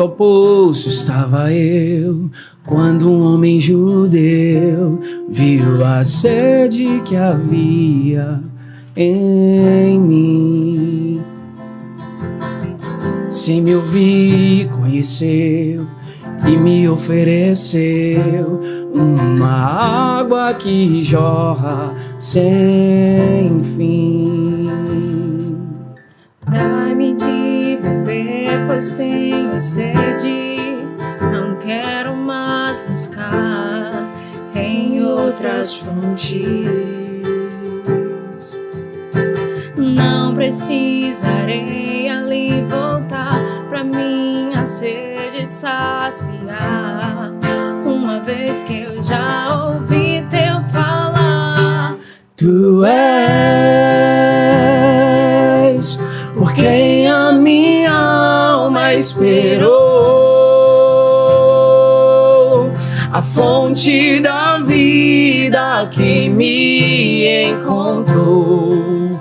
Junto ao poço estava eu, quando um homem judeu viu a sede que havia em mim. Sem me ouvir, conheceu e me ofereceu uma água que jorra sem fim. Dai-me de beber, pois tenho sede. Não quero mais buscar em outras fontes. Não precisarei ali voltar pra minha sede saciar, uma vez que eu já ouvi teu falar. Tu és por quem a minha alma esperou, a fonte da vida que me encontrou.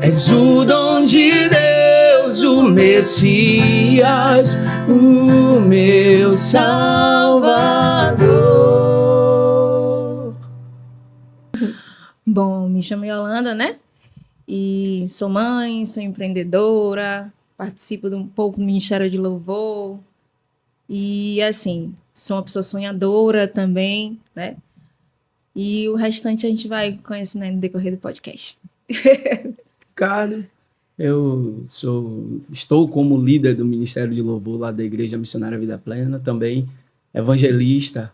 És o dom de Deus, o Messias, o meu Salvador. Bom, me chamo Yolanda, né? E sou mãe, sou empreendedora, participo de um pouco do Ministério de Louvor. E, assim, sou uma pessoa sonhadora também, né? E o restante a gente vai conhecendo no decorrer do podcast. Ricardo, eu estou como líder do Ministério de Louvor lá da Igreja Missionária Vida Plena, também evangelista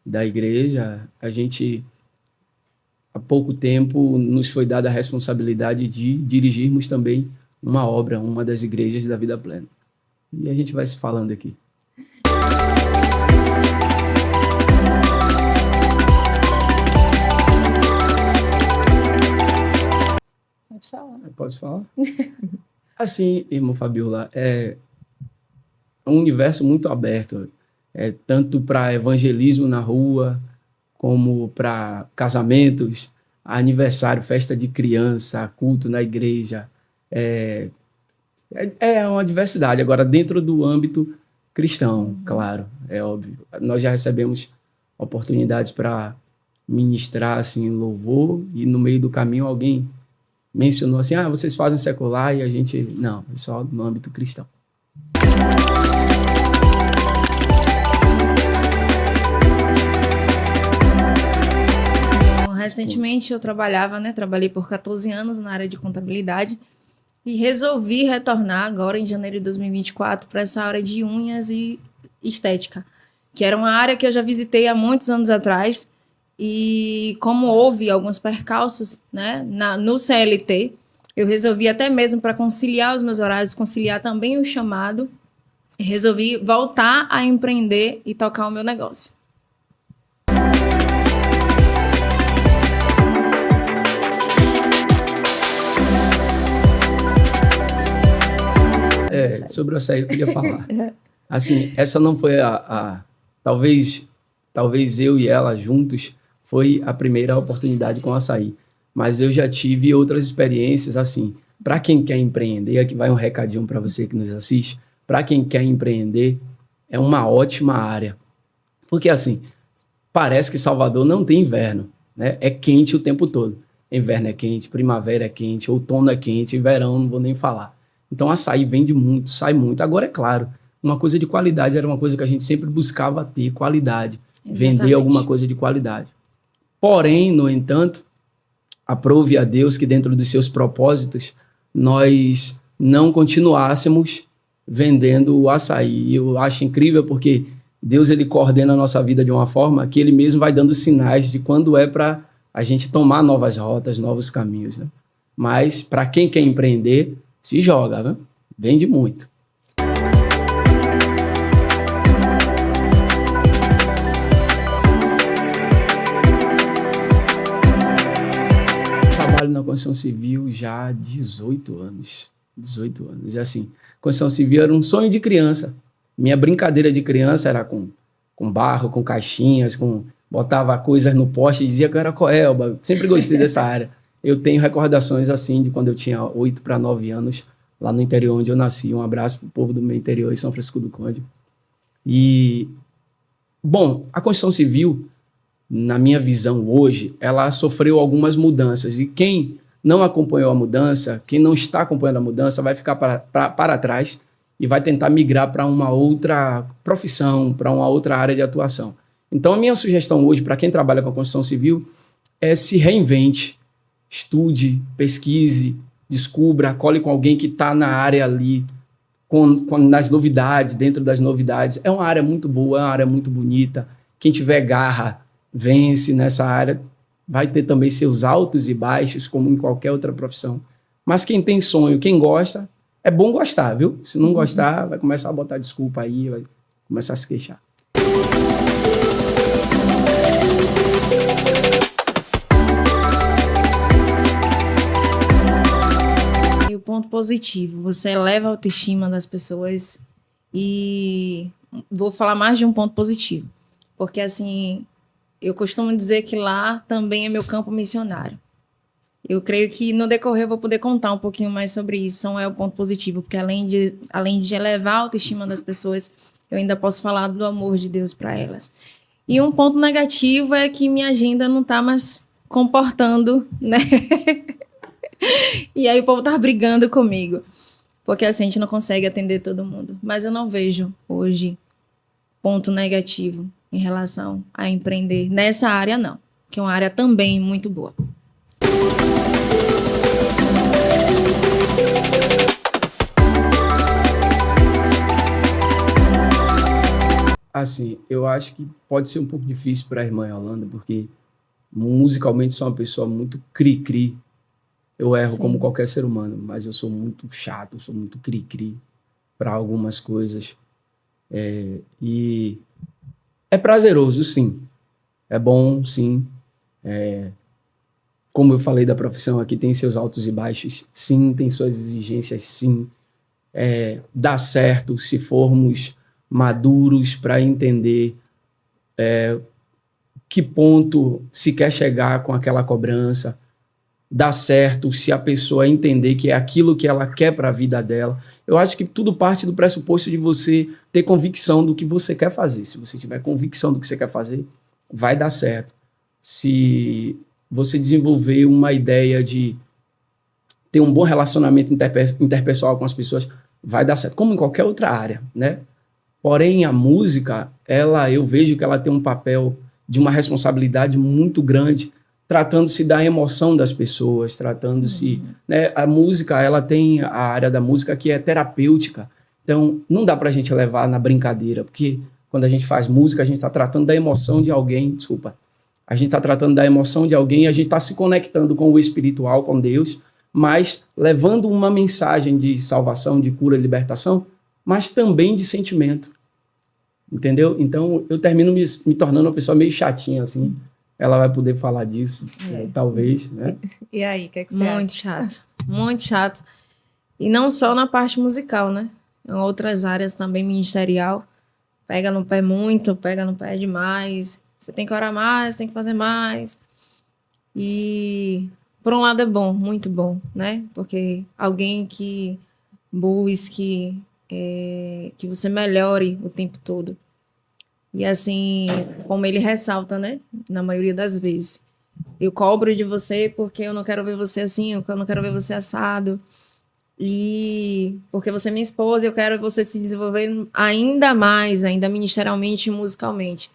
da igreja. A gente, há pouco tempo, nos foi dada a responsabilidade de dirigirmos também uma obra, uma das igrejas da Vida Plena. E a gente vai se falando aqui. Pode falar. Posso falar? Assim, irmão Fabiola, é um universo muito aberto, tanto para evangelismo na rua, como para casamentos, aniversário, festa de criança, culto na igreja. É uma diversidade. Agora, dentro do âmbito cristão, claro, é óbvio. Nós já recebemos oportunidades para ministrar assim, louvor, e no meio do caminho alguém mencionou assim, vocês fazem secular, e a gente, não, é só no âmbito cristão. Bom, recentemente eu trabalhei por 14 anos na área de contabilidade e resolvi retornar agora em janeiro de 2024 para essa área de unhas e estética, que era uma área que eu já visitei há muitos anos atrás. E como houve alguns percalços, né, no CLT, eu resolvi até mesmo para conciliar os meus horários, conciliar também o chamado, resolvi voltar a empreender e tocar o meu negócio. Sobre o açaí eu queria falar. Assim, essa não foi talvez eu e ela juntos foi a primeira oportunidade com o açaí. Mas eu já tive outras experiências, assim, para quem quer empreender, aqui vai um recadinho para você que nos assiste, para quem quer empreender, é uma ótima área. Porque, assim, parece que Salvador não tem inverno, né? É quente o tempo todo. Inverno é quente, primavera é quente, outono é quente, verão não vou nem falar. Então, açaí vende muito, sai muito. Agora, é claro, uma coisa de qualidade era uma coisa que a gente sempre buscava ter, qualidade. Exatamente. Vender alguma coisa de qualidade. Porém, no entanto, aprove a Deus que dentro dos seus propósitos nós não continuássemos vendendo o açaí. Eu acho incrível porque Deus ele coordena a nossa vida de uma forma que ele mesmo vai dando sinais de quando é para a gente tomar novas rotas, novos caminhos, né? Mas para quem quer empreender, se joga, né? Vende muito. Trabalho na construção civil já há 18 anos. 18 anos. E assim, construção civil era um sonho de criança. Minha brincadeira de criança era com barro, com caixinhas, botava coisas no poste e dizia que eu era coelba. Sempre gostei dessa área. Eu tenho recordações assim de quando eu tinha 8 para 9 anos, lá no interior onde eu nasci. Um abraço pro povo do meu interior em São Francisco do Conde. E, bom, a Constituição Civil, na minha visão hoje, ela sofreu algumas mudanças. E quem não acompanhou a mudança, quem não está acompanhando a mudança, vai ficar para trás e vai tentar migrar para uma outra profissão, para uma outra área de atuação. Então, a minha sugestão hoje, para quem trabalha com a Constituição Civil, é se reinvente, estude, pesquise, descubra, cole com alguém que está na área ali, nas novidades, dentro das novidades. É uma área muito boa, é uma área muito bonita. Quem tiver garra, vence nessa área. Vai ter também seus altos e baixos, como em qualquer outra profissão. Mas quem tem sonho, quem gosta, é bom gostar, viu? Se não gostar, vai começar a botar desculpa aí, vai começar a se queixar. E o ponto positivo, você eleva a autoestima das pessoas e vou falar mais de um ponto positivo. Porque, assim, eu costumo dizer que lá também é meu campo missionário. Eu creio que no decorrer eu vou poder contar um pouquinho mais sobre isso. Então é o ponto positivo, porque além de elevar a autoestima das pessoas, eu ainda posso falar do amor de Deus para elas. E um ponto negativo é que minha agenda não está mais comportando, né? E aí o povo tá brigando comigo. Porque assim, a gente não consegue atender todo mundo. Mas eu não vejo hoje ponto negativo em relação a empreender nessa área, não. Que é uma área também muito boa. Assim, eu acho que pode ser um pouco difícil para a irmã Yolanda, porque musicalmente sou uma pessoa muito cri-cri. Eu erro como qualquer ser humano, mas eu sou muito chato, sou muito cri-cri para algumas coisas. E é prazeroso, sim. É bom, sim. Como eu falei da profissão aqui, tem seus altos e baixos, sim, tem suas exigências, sim. Dá certo se formos maduros para entender que ponto se quer chegar com aquela cobrança. Dá certo se a pessoa entender que é aquilo que ela quer para a vida dela. Eu acho que tudo parte do pressuposto de você ter convicção do que você quer fazer. Se você tiver convicção do que você quer fazer, vai dar certo. Se você desenvolver uma ideia de ter um bom relacionamento interpessoal com as pessoas, vai dar certo, como em qualquer outra área, né? Porém, a música, eu vejo que ela tem um papel de uma responsabilidade muito grande, tratando-se da emoção das pessoas, tratando-se... Né, a música, ela tem a área da música que é terapêutica. Então, não dá pra gente levar na brincadeira, porque quando a gente faz música, a gente está tratando da emoção de alguém, a gente está tratando da emoção de alguém e a gente está se conectando com o espiritual, com Deus, mas levando uma mensagem de salvação, de cura, libertação, mas também de sentimento. Entendeu? Então, eu termino me tornando uma pessoa meio chatinha, assim. Ela vai poder falar disso, talvez, né? E aí, o que você acha? Muito chato, muito chato. E não só na parte musical, né? Em outras áreas também, ministerial. Pega no pé muito, pega no pé demais. Você tem que orar mais, tem que fazer mais. E, por um lado, é bom, muito bom, né? Porque alguém que busque que você melhore o tempo todo. E assim, como ele ressalta, né? Na maioria das vezes. Eu cobro de você porque eu não quero ver você assim, eu não quero ver você assado. E porque você é minha esposa, eu quero você se desenvolver ainda mais, ainda ministerialmente e musicalmente.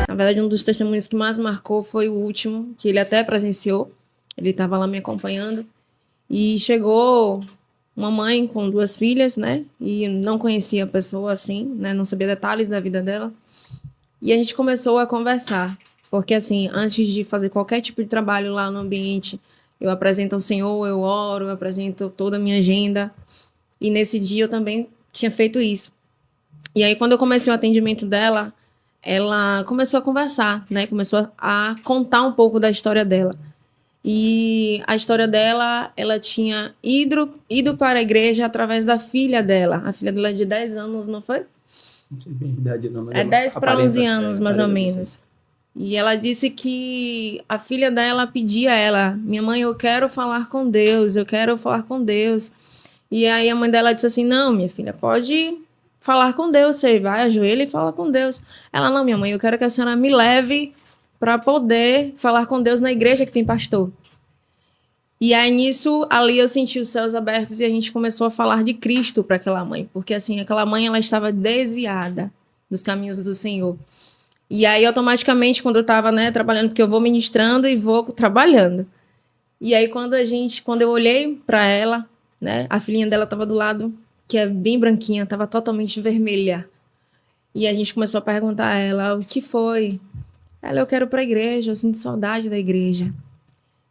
Na verdade, um dos testemunhos que mais marcou foi o último, que ele até presenciou. Ele estava lá me acompanhando. E chegou uma mãe com 2 filhas, né? E não conhecia a pessoa assim, né? Não sabia detalhes da vida dela. E a gente começou a conversar. Porque, assim, antes de fazer qualquer tipo de trabalho lá no ambiente, eu apresento ao Senhor, eu oro, eu apresento toda a minha agenda. E nesse dia eu também tinha feito isso. E aí, quando eu comecei o atendimento dela, ela começou a conversar, né? Começou a contar um pouco da história dela. E a história dela, ela tinha ido para a igreja através da filha dela. A filha dela é de 10 anos, não foi? Não sei bem a idade, não. Mas 10 para 11 anos, mais ou menos. E ela disse que a filha dela pedia a ela, minha mãe, eu quero falar com Deus, eu quero falar com Deus. E aí a mãe dela disse assim, não, minha filha, pode falar com Deus, você vai, ajoelha e fala com Deus. Ela, não, minha mãe, eu quero que a senhora me leve para poder falar com Deus na igreja que tem pastor. E aí nisso, ali eu senti os céus abertos e a gente começou a falar de Cristo para aquela mãe, porque assim, aquela mãe ela estava desviada dos caminhos do Senhor. E aí automaticamente quando eu estava, né, trabalhando, porque eu vou ministrando e vou trabalhando. E aí quando eu olhei para ela, né, a filhinha dela estava do lado, que é bem branquinha, estava totalmente vermelha. E a gente começou a perguntar a ela, o que foi? Ela, eu quero ir para a igreja, eu sinto saudade da igreja.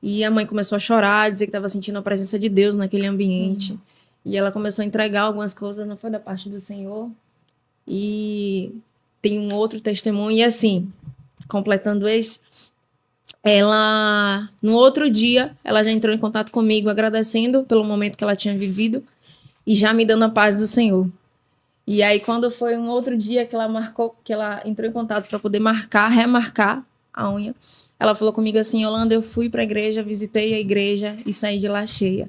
E a mãe começou a chorar, dizer que estava sentindo a presença de Deus naquele ambiente. E ela começou a entregar algumas coisas, não foi da parte do Senhor. E tem um outro testemunho, e assim, completando esse, ela, no outro dia, ela já entrou em contato comigo, agradecendo pelo momento que ela tinha vivido e já me dando a paz do Senhor. E aí, quando foi um outro dia que ela marcou, que ela entrou em contato para poder remarcar a unha, ela falou comigo assim, Yolanda, eu fui para a igreja, visitei a igreja e saí de lá cheia.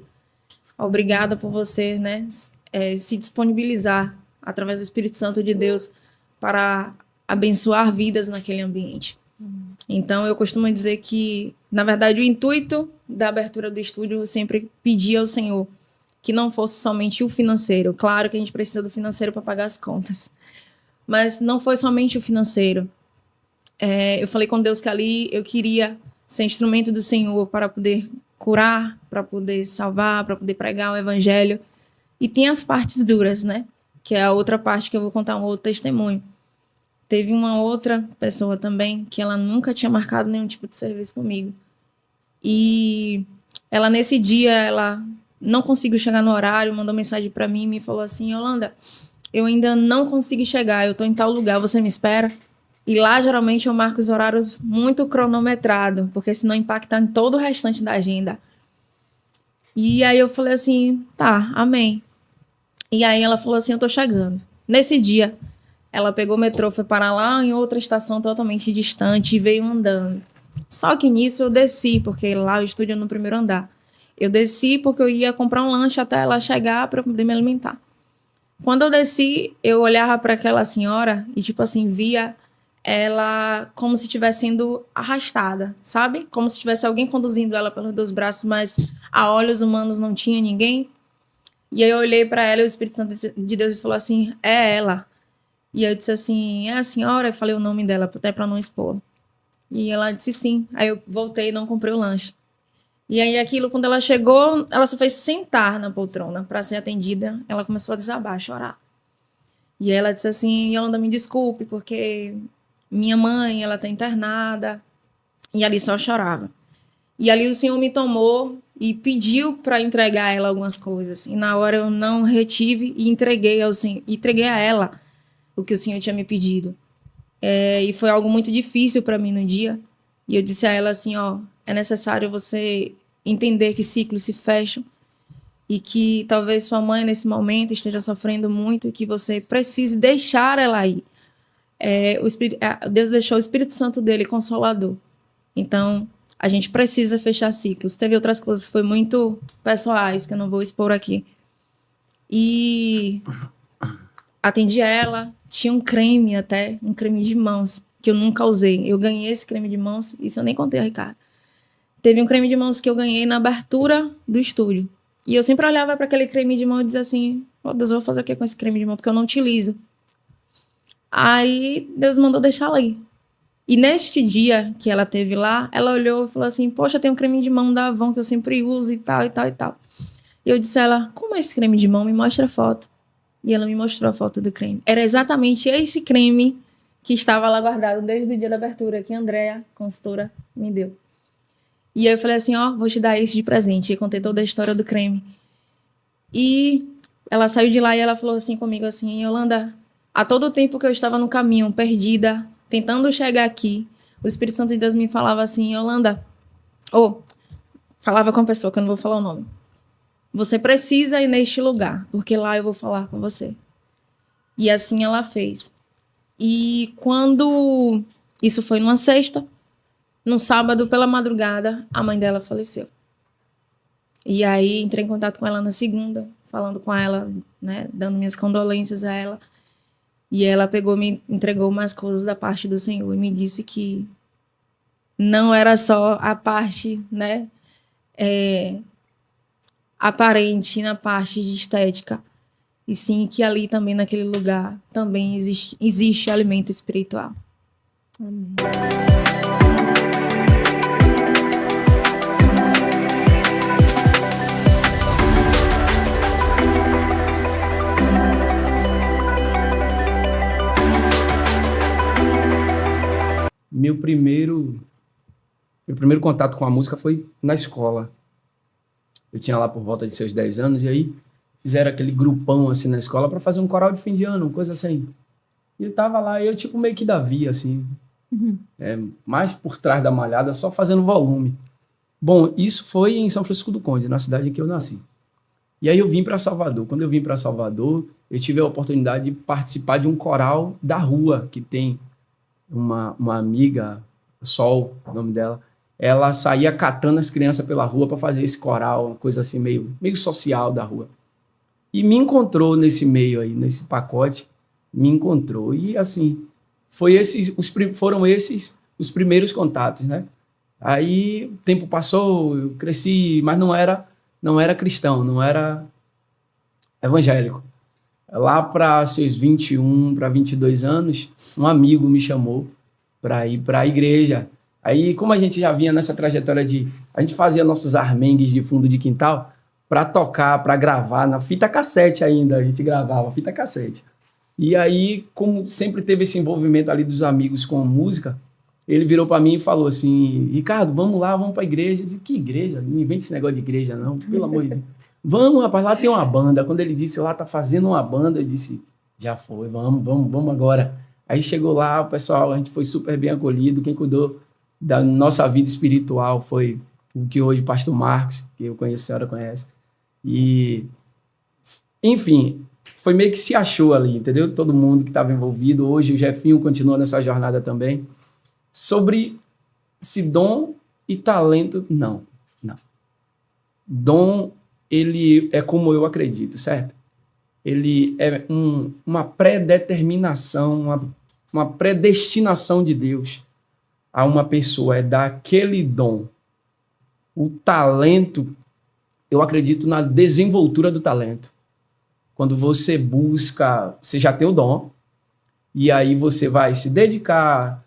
Obrigada por você, né, se disponibilizar através do Espírito Santo de Deus para abençoar vidas naquele ambiente. Então, eu costumo dizer que, na verdade, o intuito da abertura do estúdio eu sempre pedi ao Senhor que não fosse somente o financeiro. Claro que a gente precisa do financeiro para pagar as contas, mas não foi somente o financeiro. Eu falei com Deus que ali eu queria ser instrumento do Senhor para poder curar, para poder salvar, para poder pregar o evangelho. E tem as partes duras, né? Que é a outra parte que eu vou contar um outro testemunho. Teve uma outra pessoa também que ela nunca tinha marcado nenhum tipo de serviço comigo. E ela, nesse dia, ela não conseguiu chegar no horário, mandou mensagem para mim e me falou assim, Yolanda, eu ainda não consegui chegar, eu tô em tal lugar, você me espera? E lá, geralmente, eu marco os horários muito cronometrados, porque senão impacta em todo o restante da agenda. E aí eu falei assim, tá, amém. E aí ela falou assim, eu tô chegando. Nesse dia, ela pegou o metrô, foi parar lá em outra estação totalmente distante e veio andando. Só que nisso eu desci, porque lá o estúdio é no primeiro andar. Eu desci porque eu ia comprar um lanche até ela chegar para poder me alimentar. Quando eu desci, eu olhava para aquela senhora e, tipo assim, via ela como se estivesse sendo arrastada, sabe? Como se tivesse alguém conduzindo ela pelos dois braços, mas a olhos humanos não tinha ninguém. E aí eu olhei para ela e o Espírito Santo de Deus falou assim, é ela. E eu disse assim, é a senhora? Eu falei o nome dela, até para não expor. E ela disse sim. Aí eu voltei e não comprei o lanche. E aí aquilo, quando ela chegou, ela só foi sentar na poltrona para ser atendida. Ela começou a desabar, a chorar. E ela disse assim, Yolanda, me desculpe, porque minha mãe, ela tá internada. E ali só chorava. E ali o Senhor me tomou e pediu para entregar a ela algumas coisas. E na hora eu não retive e entreguei ao Senhor, entreguei a ela o que o Senhor tinha me pedido. E foi algo muito difícil para mim no dia. E eu disse a ela assim, ó, é necessário você entender que ciclos se fecham e que talvez sua mãe nesse momento esteja sofrendo muito e que você precise deixar ela ir. Deus deixou o Espírito Santo dele consolador. Então, a gente precisa fechar ciclos. Teve outras coisas que foram muito pessoais, que eu não vou expor aqui. E atendi ela, tinha um creme até, um creme de mãos, que eu nunca usei. Eu ganhei esse creme de mãos, isso eu nem contei a Ricardo. Teve um creme de mãos que eu ganhei na abertura do estúdio. E eu sempre olhava para aquele creme de mão e dizia assim, oh, Deus, eu vou fazer o que com esse creme de mão? Porque eu não utilizo. Aí Deus mandou deixar ela ir. E neste dia que ela teve lá, ela olhou e falou assim, poxa, tem um creme de mão da Avon que eu sempre uso e tal, e tal, e tal. E eu disse a ela, como é esse creme de mão? Me mostra a foto. E ela me mostrou a foto do creme. Era exatamente esse creme que estava lá guardado desde o dia da abertura, que a Andréa, consultora, me deu. E aí eu falei assim, ó, vou te dar esse de presente. E contei toda a história do creme. E ela saiu de lá e ela falou assim comigo, assim, Yolanda, há todo o tempo que eu estava no caminho, perdida, tentando chegar aqui, o Espírito Santo de Deus me falava assim, Yolanda, falava com a pessoa, que eu não vou falar o nome, você precisa ir neste lugar, porque lá eu vou falar com você. E assim ela fez. E quando Isso foi numa sexta. No sábado, pela madrugada, a mãe dela faleceu. E aí, entrei em contato com ela na segunda, falando com ela, né, dando minhas condolências a ela. E ela pegou, me entregou umas coisas da parte do Senhor e me disse que não era só a parte, né, aparente, na parte de estética, e sim que ali também, naquele lugar, também existe alimento espiritual. Amém. Meu primeiro contato com a música foi na escola. Eu tinha lá por volta de seus 10 anos, e aí fizeram aquele grupão assim na escola para fazer um coral de fim de ano, coisa assim. E eu tava lá, e eu tipo meio que Davi, assim, mais por trás da malhada, só fazendo volume. Bom, isso foi em São Francisco do Conde, na cidade em que eu nasci. E aí eu vim para Salvador. Quando eu vim para Salvador, eu tive a oportunidade de participar de um coral da rua, que tem uma amiga, Sol, o nome dela, ela saía catando as crianças pela rua para fazer esse coral, uma coisa assim meio social da rua. E me encontrou nesse meio aí, nesse pacote, me encontrou. E assim, foram esses os primeiros contatos, né? Aí o tempo passou, eu cresci, mas não era cristão, não era evangélico. Lá para seus 21 para 22 anos, um amigo me chamou para ir para a igreja. Aí, como a gente já vinha nessa trajetória a gente fazia nossos armengues de fundo de quintal para tocar, para gravar, na fita cassete ainda, a gente gravava fita cassete. E aí, como sempre teve esse envolvimento ali dos amigos com música, ele virou para mim e falou assim: Ricardo, vamos lá, vamos para a igreja. Eu disse: que igreja? Não invente esse negócio de igreja não, pelo amor de Deus. Vamos, rapaz, lá tem uma banda. Quando ele disse lá tá fazendo uma banda, eu disse: já foi, vamos agora. Aí chegou lá, o pessoal, a gente foi super bem acolhido. Quem cuidou da nossa vida espiritual foi o que hoje o pastor Marcos, que eu conheço, a senhora conhece. E, enfim, foi meio que se achou ali, entendeu? Todo mundo que estava envolvido. Hoje o Jefinho continua nessa jornada também. Sobre se dom e talento, não. Dom, ele é como eu acredito, certo? Ele é uma predeterminação, uma predestinação de Deus a uma pessoa, é dar aquele dom. O talento, eu acredito na desenvoltura do talento. Quando você busca, você já tem o dom, e aí você vai se dedicar,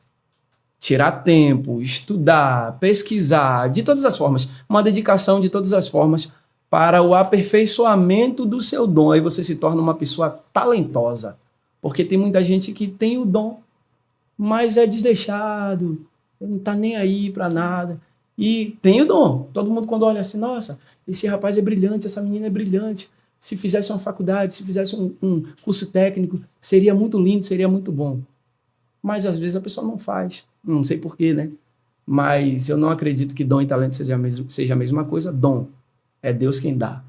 tirar tempo, estudar, pesquisar, de todas as formas, uma dedicação de todas as formas para o aperfeiçoamento do seu dom. Aí você se torna uma pessoa talentosa, porque tem muita gente que tem o dom, mas é desleixado, não está nem aí para nada, e tem o dom. Todo mundo quando olha assim, nossa, esse rapaz é brilhante, essa menina é brilhante, se fizesse uma faculdade, se fizesse um curso técnico, seria muito lindo, seria muito bom. Mas às vezes a pessoa não faz, não sei porquê, né? Mas eu não acredito que dom e talento seja a mesma coisa. Dom é Deus quem dá.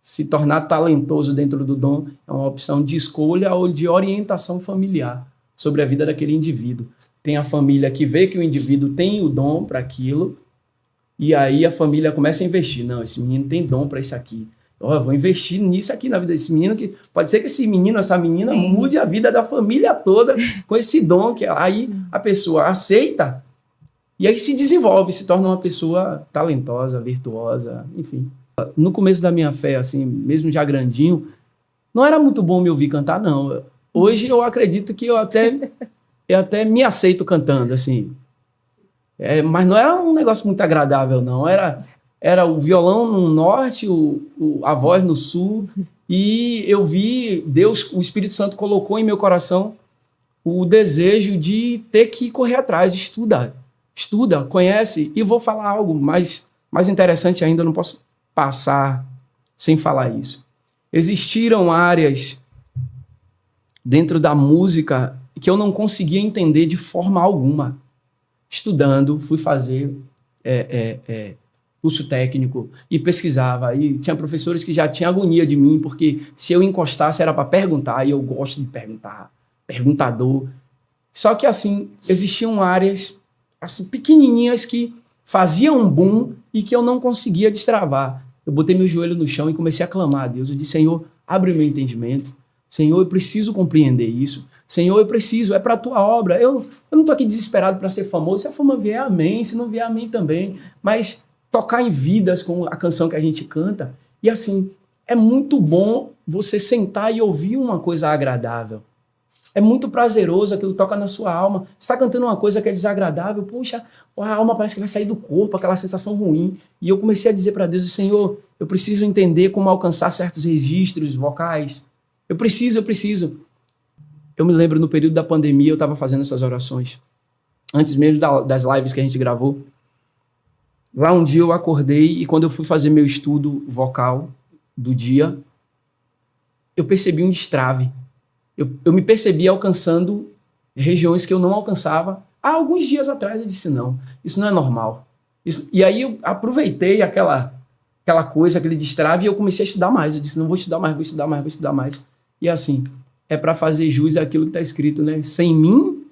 Se tornar talentoso dentro do dom é uma opção de escolha ou de orientação familiar sobre a vida daquele indivíduo. Tem a família que vê que o indivíduo tem o dom para aquilo, e aí a família começa a investir. Não, esse menino tem dom para isso aqui. Eu vou investir nisso aqui na vida desse menino, que pode ser que esse menino, essa menina, sim, mude a vida da família toda com esse dom, que aí a pessoa aceita e aí se desenvolve, se torna uma pessoa talentosa, virtuosa, enfim. No começo da minha fé, assim, mesmo já grandinho, não era muito bom me ouvir cantar, não. Hoje eu acredito que eu até me aceito cantando, assim. Mas não era um negócio muito agradável, não. Era o violão no norte, a voz no sul, e eu vi Deus, o Espírito Santo colocou em meu coração o desejo de ter que correr atrás, estuda, conhece, e vou falar algo mais interessante ainda, eu não posso passar sem falar isso. Existiram áreas dentro da música que eu não conseguia entender de forma alguma. Estudando, fui fazer curso técnico e pesquisava, e tinha professores que já tinham agonia de mim, porque se eu encostasse era para perguntar, e eu gosto de perguntar, perguntador. Só que, assim, existiam áreas assim, pequenininhas que faziam um boom e que eu não conseguia destravar. Eu botei meu joelho no chão e comecei a clamar a Deus. Eu disse, Senhor, abre o meu entendimento. Senhor, eu preciso compreender isso. Senhor, eu preciso, é para a tua obra. Eu não estou aqui desesperado para ser famoso. Se a fama vier, amém. Se não vier, amém também. Mas tocar em vidas com a canção que a gente canta. E assim, é muito bom você sentar e ouvir uma coisa agradável. É muito prazeroso, aquilo toca na sua alma. Você está cantando uma coisa que é desagradável, puxa, a alma parece que vai sair do corpo, aquela sensação ruim. E eu comecei a dizer para Deus, Senhor, eu preciso entender como alcançar certos registros vocais. Eu preciso. Eu me lembro no período da pandemia, eu estava fazendo essas orações. Antes mesmo das lives que a gente gravou. Lá um dia eu acordei e quando eu fui fazer meu estudo vocal do dia, eu percebi um destrave. Eu me percebi alcançando regiões que eu não alcançava. Há alguns dias atrás eu disse, não, isso não é normal. E aí eu aproveitei aquela coisa, aquele destrave, e eu comecei a estudar mais. Eu disse, não, vou estudar mais. E assim, é para fazer jus àquilo que está escrito, né? Sem mim,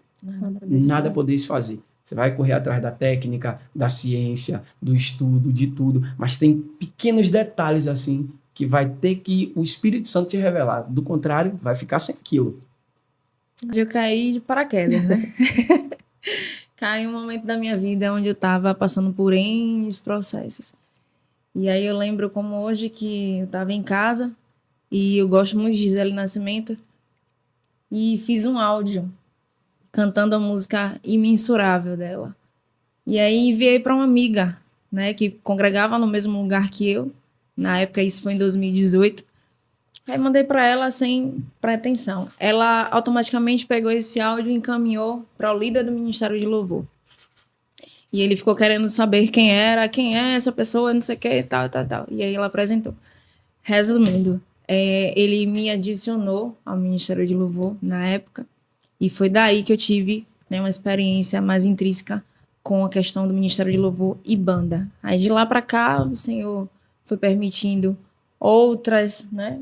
nada podeis fazer. Você vai correr atrás da técnica, da ciência, do estudo, de tudo. Mas tem pequenos detalhes assim, que vai ter que o Espírito Santo te revelar. Do contrário, vai ficar sem aquilo. Eu caí de paraquedas, né? Caí um momento da minha vida onde eu estava passando por N processos. E aí eu lembro como hoje que eu estava em casa e eu gosto muito de Gisele Nascimento e fiz um áudio cantando a música Imensurável dela. E aí enviei para uma amiga, né, que congregava no mesmo lugar que eu. Na época, isso foi em 2018. Aí mandei para ela sem pretensão. Ela automaticamente pegou esse áudio e encaminhou para o líder do Ministério de Louvor. E ele ficou querendo saber quem é essa pessoa, não sei o que, tal. E aí ela apresentou. Resumindo, ele me adicionou ao Ministério de Louvor na época. E foi daí que eu tive, né, uma experiência mais intrínseca com a questão do Ministério de Louvor e banda. Aí de lá para cá, o Senhor foi permitindo outras, né,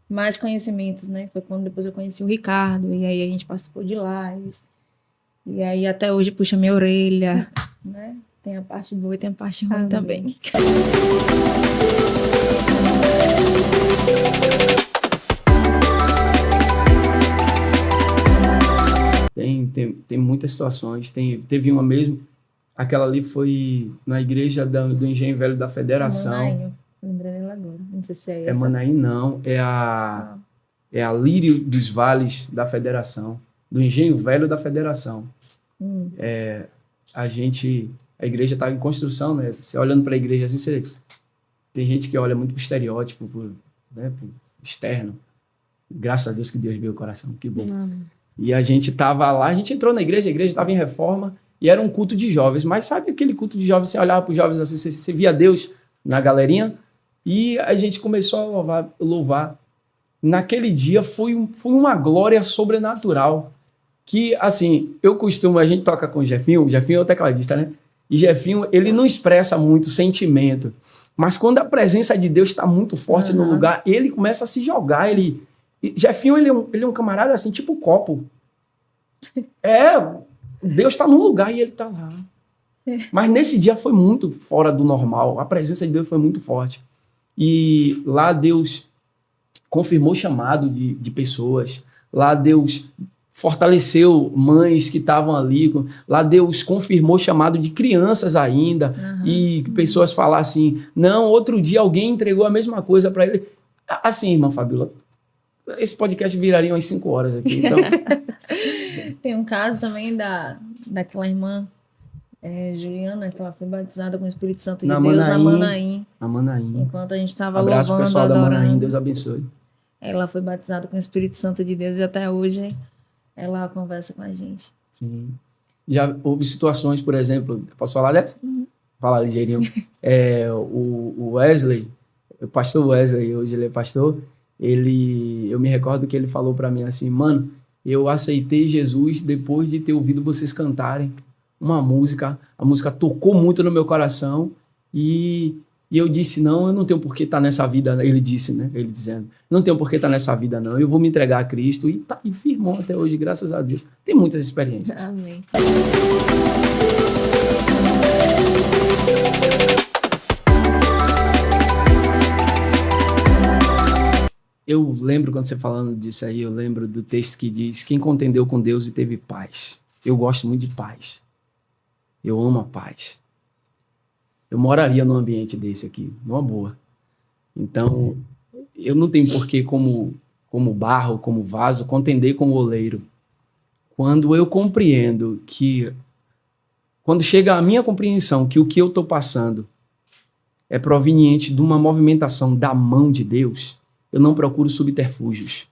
mais conhecimentos, né? Foi quando depois eu conheci o Ricardo, e aí a gente participou de lives. E aí até hoje puxa minha orelha, né? Tem a parte boa e tem a parte ruim também. Tem muitas situações. Teve uma mesmo, aquela ali foi na igreja do Engenho Velho da Federação. Manaim, lembrei dela agora. Não sei se é essa. É Manaim, não. É a Lírio dos Vales da Federação. Do Engenho Velho da Federação. A igreja está em construção, né? Você olhando para a igreja assim, tem gente que olha muito pro estereótipo, pro externo. Graças a Deus que Deus viu o coração, que bom. E a gente tava lá, a gente entrou na igreja, a igreja estava em reforma, e era um culto de jovens. Mas sabe aquele culto de jovens, você olhava para os jovens assim, você via Deus na galerinha, e a gente começou a louvar. Naquele dia foi uma glória sobrenatural, que, assim, a gente toca com o Jefinho é o tecladista, né? E Jefinho, ele não expressa muito sentimento, mas quando a presença de Deus está muito forte no lugar, ele começa a se jogar, Jefinho, ele é um camarada assim, tipo copo. Deus está no lugar e ele está lá. Mas nesse dia foi muito fora do normal. A presença de Deus foi muito forte. E lá Deus confirmou o chamado de pessoas. Lá Deus fortaleceu mães que estavam ali. Lá Deus confirmou o chamado de crianças ainda. E pessoas falaram assim, não, outro dia alguém entregou a mesma coisa para ele. Assim, irmã Fabíola, esse podcast viraria umas 5 horas aqui. Então... Tem um caso também daquela irmã Juliana, que ela foi batizada com o Espírito Santo de Deus na Manaim. Enquanto a gente estava louvando, abraço pessoal adorando. Da Manaim, Deus abençoe. Ela foi batizada com o Espírito Santo de Deus e até hoje ela conversa com a gente. Sim. Já houve situações, por exemplo, posso falar dessa? Falar ligeirinho. O Wesley, o pastor Wesley, hoje ele é pastor, eu me recordo que ele falou para mim assim, mano, eu aceitei Jesus depois de ter ouvido vocês cantarem uma música, a música tocou muito no meu coração e E eu disse, não, eu não tenho por que estar nessa vida. Ele disse, né? Ele dizendo, não tenho por que estar nessa vida, não. Eu vou me entregar a Cristo. E firmou até hoje, graças a Deus. Tem muitas experiências. Amém. Eu lembro, quando você falando disso aí, eu lembro do texto que diz, quem contendeu com Deus e teve paz. Eu gosto muito de paz. Eu amo a paz. Eu moraria num ambiente desse aqui, numa boa. Então, eu não tenho porquê, como barro, como vaso, contender com o oleiro. Quando eu compreendo que, quando chega a minha compreensão que o que eu estou passando é proveniente de uma movimentação da mão de Deus, eu não procuro subterfúgios.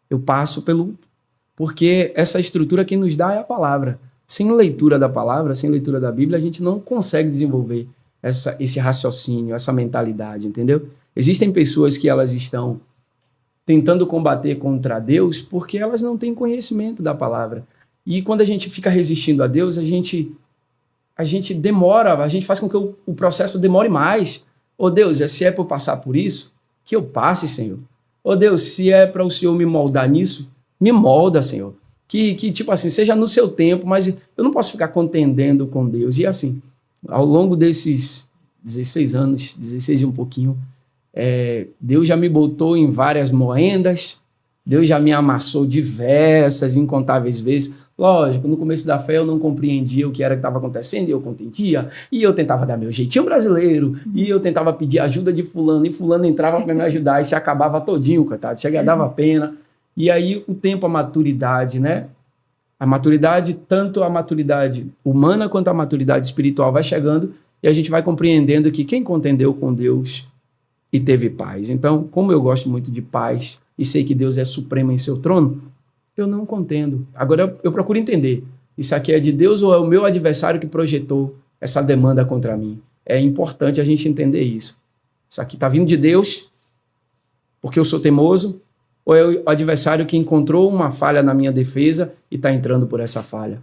Eu passo porque essa estrutura que nos dá é a palavra. Sem leitura da palavra, sem leitura da Bíblia, a gente não consegue desenvolver esse raciocínio, essa mentalidade, entendeu? Existem pessoas que elas estão tentando combater contra Deus porque elas não têm conhecimento da palavra. E quando a gente fica resistindo a Deus, a gente demora, a gente faz com que o processo demore mais. Ô Deus, se é para eu passar por isso, que eu passe, Senhor. Ô Deus, se é para o Senhor me moldar nisso, me molda, Senhor. Que tipo assim, seja no seu tempo, mas eu não posso ficar contendendo com Deus. E assim, ao longo desses 16 anos, 16 e um pouquinho, Deus já me botou em várias moendas, Deus já me amassou diversas, incontáveis vezes. Lógico, no começo da fé eu não compreendia o que era que estava acontecendo, e eu contendia, e eu tentava dar meu jeitinho brasileiro, e eu tentava pedir ajuda de fulano, e fulano entrava para me ajudar, e se acabava todinho, coitado, chega, dava pena. E aí o tempo, a maturidade, né? A maturidade, tanto a maturidade humana quanto a maturidade espiritual vai chegando e a gente vai compreendendo que quem contendeu com Deus e teve paz. Então, como eu gosto muito de paz e sei que Deus é supremo em seu trono, eu não contendo. Agora, eu procuro entender. Isso aqui é de Deus ou é o meu adversário que projetou essa demanda contra mim? É importante a gente entender isso. Isso aqui está vindo de Deus porque eu sou teimoso, ou é o adversário que encontrou uma falha na minha defesa e está entrando por essa falha?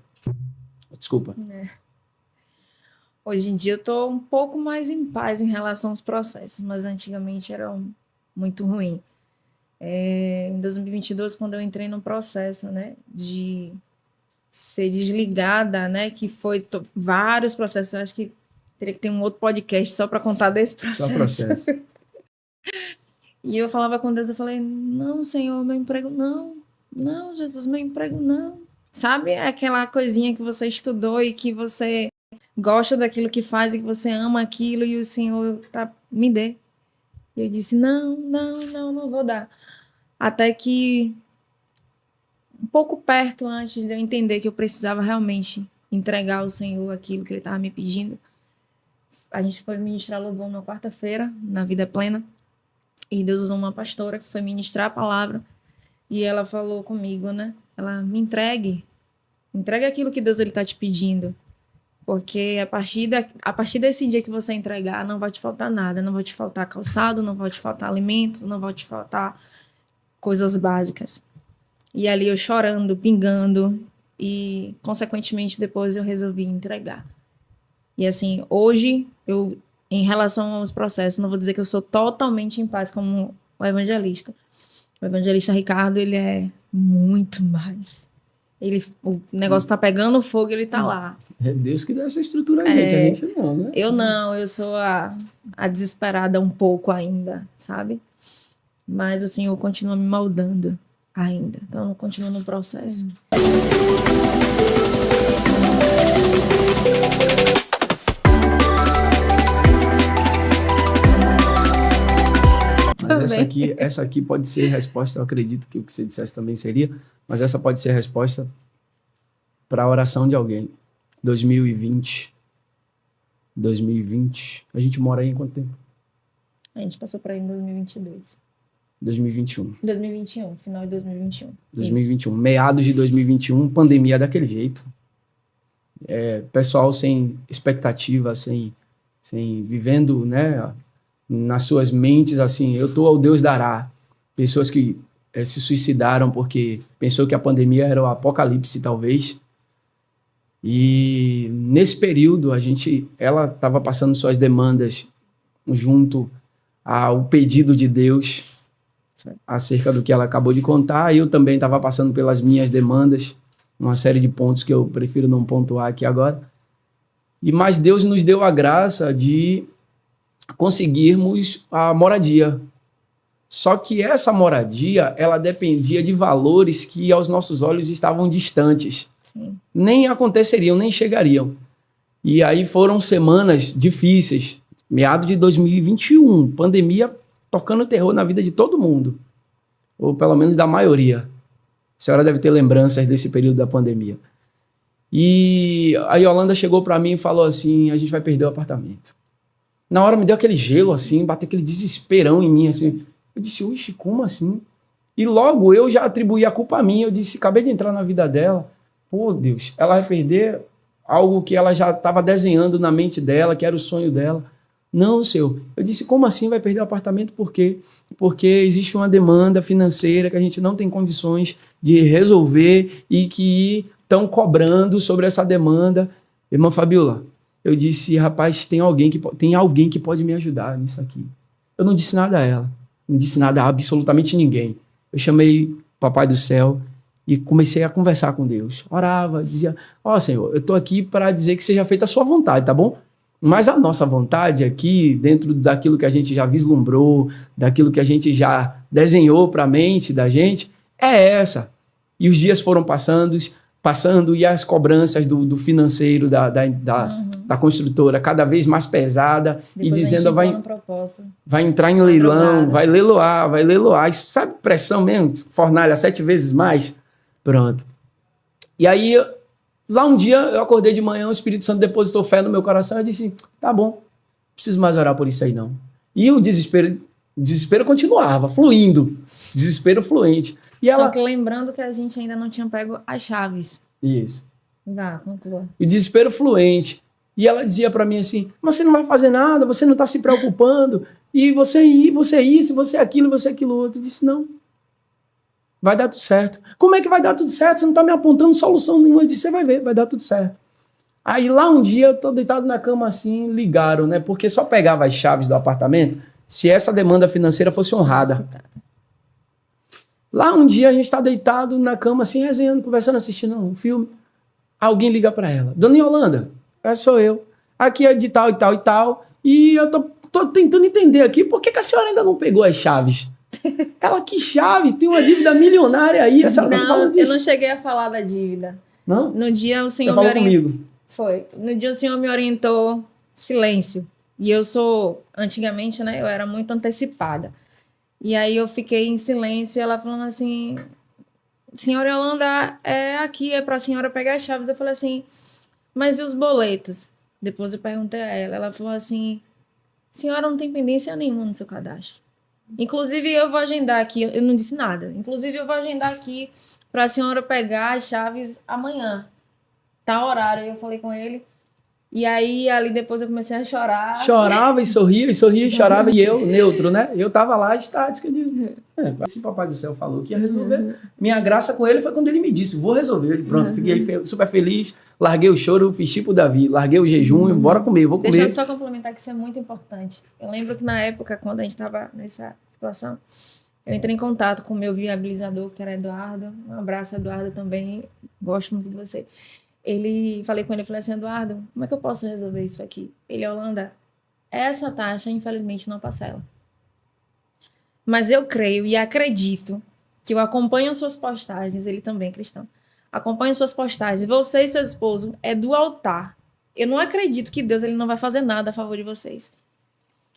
Desculpa. Hoje em dia eu estou um pouco mais em paz em relação aos processos, mas antigamente era muito ruim. Em 2022, quando eu entrei num processo, né, de ser desligada, né, que foi vários processos, eu acho que teria que ter um outro podcast só para contar desse processo. Só processo. E eu falava com Deus, eu falei, não, Senhor, meu emprego não, Jesus, meu emprego não. Sabe aquela coisinha que você estudou e que você gosta daquilo que faz e que você ama aquilo e o Senhor me dê. E eu disse, não vou dar. Até que, um pouco perto antes de eu entender que eu precisava realmente entregar ao Senhor aquilo que Ele estava me pedindo, a gente foi ministrar louvor na quarta-feira, na Vida Plena. E Deus usou uma pastora que foi ministrar a palavra e ela falou comigo, né? Ela, me entregue aquilo que Deus está te pedindo, porque a partir desse dia que você entregar, não vai te faltar nada, não vai te faltar calçado, não vai te faltar alimento, não vai te faltar coisas básicas. E ali eu chorando, pingando e, consequentemente, depois eu resolvi entregar. E assim, hoje em relação aos processos, não vou dizer que eu sou totalmente em paz como o evangelista. O evangelista Ricardo, ele é muito mais. O negócio tá pegando fogo, ele tá lá. É Deus que dá essa estrutura a gente não, né? Eu sou a desesperada um pouco ainda, sabe? Mas o Senhor continua me moldando ainda. Então, eu continuo no processo. Mas essa aqui pode ser resposta, eu acredito que o que você dissesse também seria, mas essa pode ser a resposta para a oração de alguém. 2020, a gente mora aí em quanto tempo? A gente passou por aí em 2022. 2021. 2021, final de 2021. 2021, isso. Meados de 2021, pandemia daquele jeito. Pessoal sem expectativa, sem vivendo, né, nas suas mentes, assim, eu tô ao Deus dará. Pessoas que se suicidaram porque pensou que a pandemia era o apocalipse, talvez. E nesse período, ela estava passando suas demandas junto ao pedido de Deus acerca do que ela acabou de contar. Eu também estava passando pelas minhas demandas, uma série de pontos que eu prefiro não pontuar aqui agora. Mas Deus nos deu a graça de conseguirmos a moradia. Só que essa moradia, ela dependia de valores que aos nossos olhos estavam distantes. Sim. Nem aconteceriam, nem chegariam. E aí foram semanas difíceis, meado de 2021, pandemia tocando terror na vida de todo mundo, ou pelo menos da maioria. A senhora deve ter lembranças desse período da pandemia. E a Yolanda chegou para mim e falou assim, a gente vai perder o apartamento. Na hora me deu aquele gelo assim, bateu aquele desesperão em mim assim. Eu disse, uxe, como assim? E logo eu já atribuí a culpa a mim. Eu disse, acabei de entrar na vida dela. Pô, Deus, ela vai perder algo que ela já estava desenhando na mente dela, que era o sonho dela. Não, Senhor. Eu disse, como assim vai perder o apartamento? Por quê? Porque existe uma demanda financeira que a gente não tem condições de resolver e que estão cobrando sobre essa demanda. Irmã Fabiola, eu disse, rapaz, tem alguém que pode me ajudar nisso aqui. Eu não disse nada a ela. Não disse nada a absolutamente ninguém. Eu chamei o Papai do Céu e comecei a conversar com Deus. Orava, dizia, Senhor, eu estou aqui para dizer que seja feita a sua vontade, tá bom? Mas a nossa vontade aqui, dentro daquilo que a gente já vislumbrou, daquilo que a gente já desenhou para a mente da gente, é essa. E os dias foram passando e as cobranças do financeiro da construtora cada vez mais pesada. Depois e dizendo vai entrar em leilão, vai leiloar. Isso, sabe pressão mesmo? Fornalha 7 vezes mais. Pronto. E aí, lá um dia, eu acordei de manhã, o Espírito Santo depositou fé no meu coração e disse, tá bom, não preciso mais orar por isso aí não. E o desespero continuava, fluindo. Desespero fluente. E ela... Só que lembrando que a gente ainda não tinha pego as chaves. Isso. Vá, conclua. E o desespero fluente. E ela dizia para mim assim, mas você não vai fazer nada, você não está se preocupando, e você isso, você aquilo, você aquilo outro. Eu disse, não, vai dar tudo certo. Como é que vai dar tudo certo? Você não está me apontando solução nenhuma. Eu disse, você vai ver, vai dar tudo certo. Aí lá um dia, eu tô deitado na cama assim, ligaram, né? Porque só pegava as chaves do apartamento se essa demanda financeira fosse honrada. Lá um dia a gente está deitado na cama assim, resenhando, conversando, assistindo um filme. Alguém liga para ela. Dona Yolanda, sou eu. Aqui é de tal e tal e tal. E eu tô tentando entender aqui por que a senhora ainda não pegou as chaves. Ela, que chave? Tem uma dívida milionária aí. A senhora tá me falando disso. Eu não cheguei a falar da dívida. Não? No dia o senhor me orientou. Comigo. Foi. No dia o senhor me orientou silêncio. E eu antigamente, né, eu era muito antecipada. E aí eu fiquei em silêncio e ela falando assim, senhora Yolanda, aqui é pra senhora pegar as chaves. Eu falei assim, mas e os boletos? Depois eu perguntei a ela falou assim, senhora não tem pendência nenhuma no seu cadastro. Inclusive eu vou agendar aqui, eu não disse nada, inclusive eu vou agendar aqui pra senhora pegar as chaves amanhã. Tá horário, eu falei com ele. E aí, ali depois eu comecei a chorar. Chorava e sorria, e chorava, e eu, neutro, né? Eu tava lá, estático. Se o Papai do Céu falou que ia resolver, minha graça com ele foi quando ele me disse, vou resolver. Ele, pronto, fiquei super feliz, larguei o choro, fiz tipo Davi, larguei o jejum, bora comer, vou comer. Deixa eu só complementar que isso é muito importante. Eu lembro que na época, quando a gente tava nessa situação, eu entrei em contato com o meu viabilizador, que era Eduardo. Um abraço, Eduardo, também. Gosto muito de você. Falei com ele, falei assim, Eduardo, como é que eu posso resolver isso aqui? Ele, Yolanda, essa taxa, infelizmente, não passa ela. Mas eu creio e acredito que eu acompanho suas postagens, ele também é cristão, acompanho suas postagens, você e seu esposo é do altar. Eu não acredito que Deus ele não vai fazer nada a favor de vocês.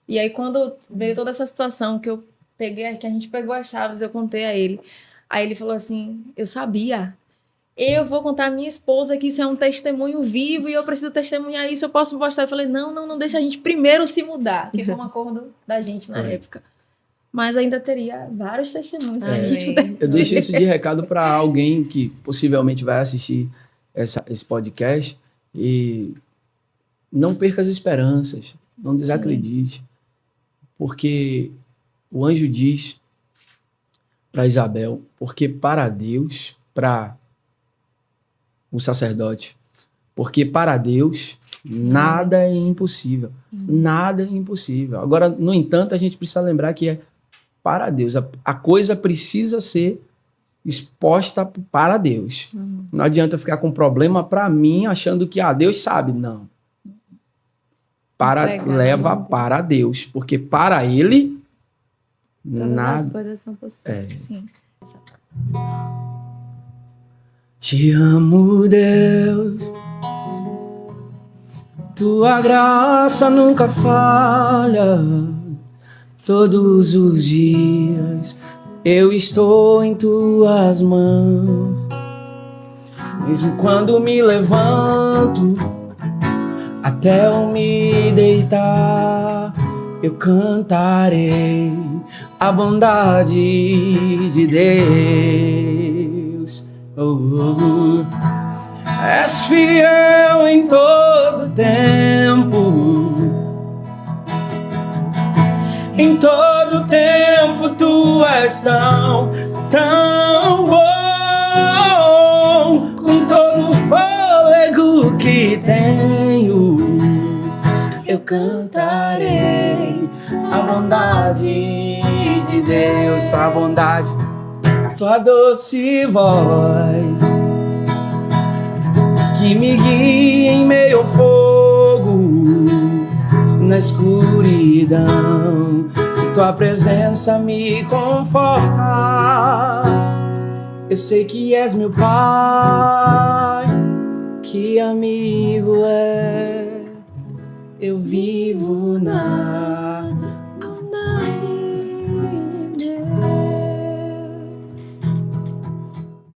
E aí, quando veio toda essa situação que a gente pegou as chaves, eu contei a ele. Aí ele falou assim, eu sabia. Eu vou contar a minha esposa que isso é um testemunho vivo e eu preciso testemunhar isso, eu posso postar. Eu falei, não deixa a gente primeiro se mudar, que foi um acordo da gente na época. Mas ainda teria vários testemunhos. Eu deixo isso de recado para alguém que possivelmente vai assistir esse podcast e não perca as esperanças, não desacredite. Porque o anjo diz para Isabel, porque para Deus, para o sacerdote, porque para Deus Nada é impossível. Nada é impossível. Agora, no entanto, a gente precisa lembrar que é para Deus. A coisa precisa ser exposta para Deus. Não adianta eu ficar com problema para mim, achando que Deus sabe. Não. Leva para Deus. Porque para Ele, todas nada... as coisas são possíveis. Sim. Te amo, Deus. Tua graça nunca falha. Todos os dias eu estou em tuas mãos. Mesmo quando me levanto até eu me deitar, eu cantarei a bondade de Deus. És fiel em todo tempo. Em todo tempo tu és tão bom. Com todo o fôlego que tenho, eu cantarei a bondade de Deus. Tua bondade, tua doce voz, que me guia em meio ao fogo, na escuridão. Tua presença me conforta. Eu sei que és meu Pai, que amigo é. Eu vivo na